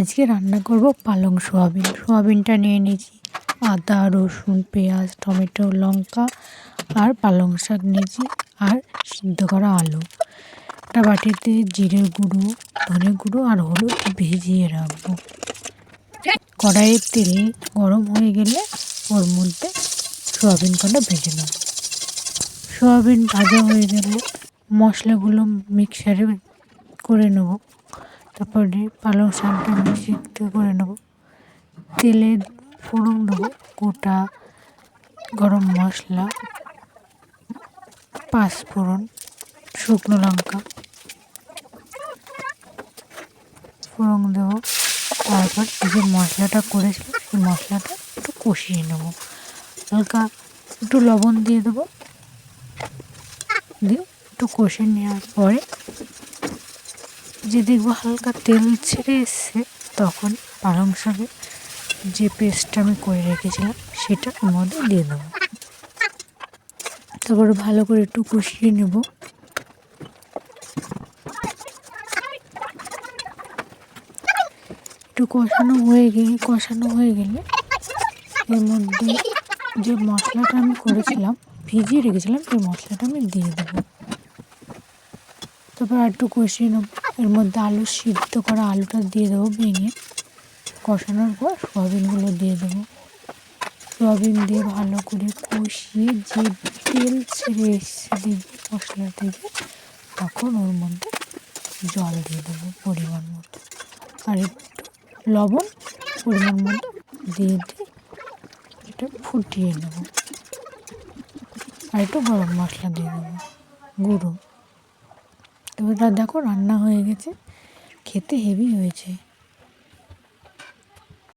আজকে রান্না করব পালং সোয়াবিন। সোয়াবিনটা নিয়ে নিয়েছি, আদা, রসুন, পেঁয়াজ, টমেটো, লঙ্কা আর পালং শাক নিয়েছি আর সিদ্ধ করা আলু। একটা বাটিতে জিরে গুঁড়ো, ধনে গুঁড়ো আর হলুদ ভিজিয়ে রাখবো। কড়াইয়ের তেল গরম হয়ে গেলে ওর মধ্যে সোয়াবিন কটা ভেজে নেব। সোয়াবিন ভাজা হয়ে গেলে মশলাগুলো মিক্সারে করে নেব। তারপরে পালং শাকটা মিক্সিতে করে নেব। তেলে ফোড়ন দেবো, গোটা গরম মশলা, পাঁচফোড়ন, শুকনো লঙ্কা ফোড়ন দেবো। তারপর যে মশলাটা করেছিলাম সেই মশলাটা একটু কষিয়ে নেব। হালকা একটু লবণ দিয়ে দেবো, দিয়ে একটু কষে নেওয়ার পরে যে দেখবো হালকা তেল ছেড়ে এসছে, তখন পালং শাকের যে পেস্টটা আমি করে রেখেছিলাম সেটা ওর মধ্যে দিয়ে দেবো। তারপরে ভালো করে একটু কষিয়ে নেব। একটু কষানো হয়ে গেলে এর মধ্যে যে মশলাটা আমি করেছিলাম, ভিজিয়ে রেখেছিলাম, সেই মশলাটা আমি দিয়ে দেবো। তারপর আর একটু কষিয়ে নেব। এর মধ্যে সিদ্ধ করা আলুটা দিয়ে দেবো ভেঙে। কষানোর পর সোয়াবিনগুলো দিয়ে দেবো। সোয়াবিন দিয়ে ভালো করে কষিয়ে যে তেল ছেড়ে এসছে মশলা থেকে, তখন ওর মধ্যে জল দিয়ে দেবো পরিমাণ মতো, আর একটু লবণ পরিমাণ মতো দিয়ে এটা ফুটিয়ে নেব। আর একটু গরম মশলা দিয়ে দেবো গুঁড়ো। এবার দেখো রান্না হয়ে গেছে, খেতে হেভি হয়েছে।